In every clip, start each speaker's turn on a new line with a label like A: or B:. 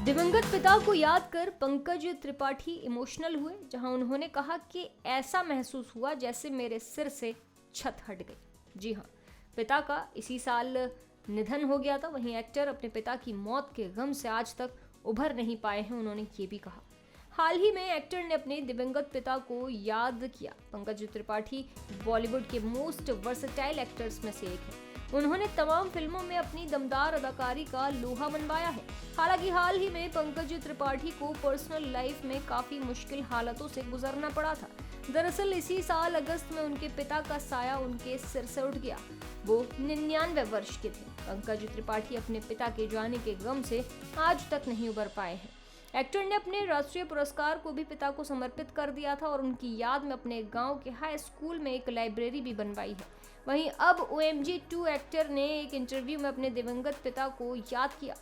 A: दिवंगत पिता को याद कर पंकज त्रिपाठी इमोशनल हुए, जहां उन्होंने कहा कि ऐसा महसूस हुआ जैसे मेरे सिर से छत हट गई। जी हां, पिता का इसी साल निधन हो गया था। वहीं एक्टर अपने पिता की मौत के गम से आज तक उभर नहीं पाए हैं। उन्होंने ये भी कहा, हाल ही में एक्टर ने अपने दिवंगत पिता को याद किया। पंकज त्रिपाठी बॉलीवुड के मोस्ट वर्सेटाइल एक्टर्स में से एक हैं। उन्होंने तमाम फिल्मों में अपनी दमदार अदाकारी का लोहा मनवाया है। हालांकि हाल ही में पंकज त्रिपाठी को पर्सनल लाइफ में काफी मुश्किल हालातों से गुजरना पड़ा था। दरअसल इसी साल अगस्त में उनके पिता का साया उनके सिर से उठ गया। वो 99 वर्ष के थे। पंकज त्रिपाठी अपने पिता के जाने के गम से आज तक नहीं उबर पाए हैं। एक्टर ने अपने राष्ट्रीय पुरस्कार को भी पिता को समर्पित कर दिया था और उनकी याद में अपने गांव के हाई स्कूल में एक लाइब्रेरी भी बनवाई है। वहीं अब OMG 2 एक्टर ने एक इंटरव्यू में अपने दिवंगत पिता को याद किया।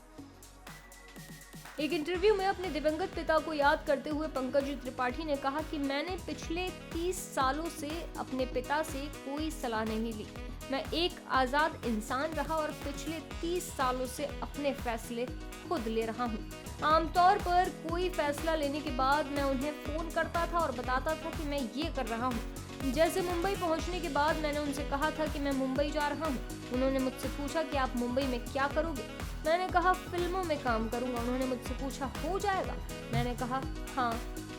A: एक इंटरव्यू में अपने दिवंगत पिता को याद करते हुए पंकज त्रिपाठी ने कहा कि मैंने पिछले 30 सालों से अपने पिता से कोई सलाह नहीं ली। मैं एक आज़ाद इंसान रहा और पिछले 30 सालों से अपने फैसले खुद ले रहा हूँ। आमतौर पर कोई फैसला लेने के बाद मैं उन्हें फ़ोन करता था और बताता था कि मैं ये कर रहा हूँ। जैसे मुंबई पहुँचने के बाद मैंने उनसे कहा था कि मैं मुंबई जा रहा हूँ। उन्होंने मुझसे पूछा कि आप मुंबई में क्या करोगे? मैंने कहा फिल्मों में काम करूँगा। उन्होंने मुझसे पूछा हो जाएगा? मैंने कहा हाँ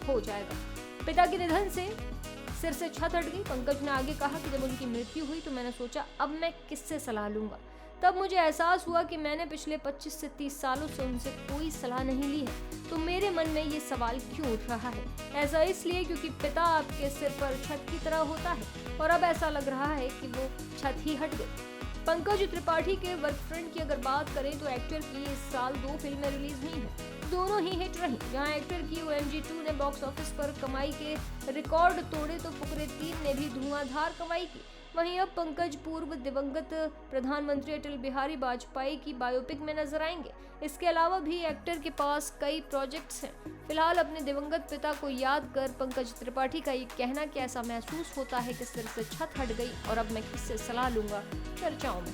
A: हो जाएगा। पिता के निधन से सिर से छत हट गई। पंकज ने आगे कहा कि जब उनकी मृत्यु हुई तो मैंने सोचा अब मैं किससे सलाह लूंगा। तब मुझे एहसास हुआ कि मैंने पिछले 25 से 30 सालों से उनसे कोई सलाह नहीं ली है। तो मेरे मन में ये सवाल क्यों उठ रहा है? ऐसा इसलिए क्योंकि पिता आपके सिर पर छत की तरह होता है और अब ऐसा लग रहा है कि वो छत ही हट गई। पंकज त्रिपाठी के वर्क फ्रंट की अगर बात करें तो एक्टर की इस साल 2 फिल्में रिलीज हुई हैं। दोनों ही हिट रही। जहां एक्टर की OMG 2 ने बॉक्स ऑफिस पर कमाई के रिकॉर्ड तोड़े तो फुकरे 3 ने भी धुआंधार कमाई की। वहीं अब पंकज पूर्व दिवंगत प्रधानमंत्री अटल बिहारी वाजपेयी की बायोपिक में नजर आएंगे। इसके अलावा भी एक्टर के पास कई प्रोजेक्ट्स हैं। फिलहाल अपने दिवंगत पिता को याद कर पंकज त्रिपाठी का ये कहना कि ऐसा महसूस होता है कि सिर से छत हट गई और अब मैं किससे सलाह लूंगा, चर्चाओं में।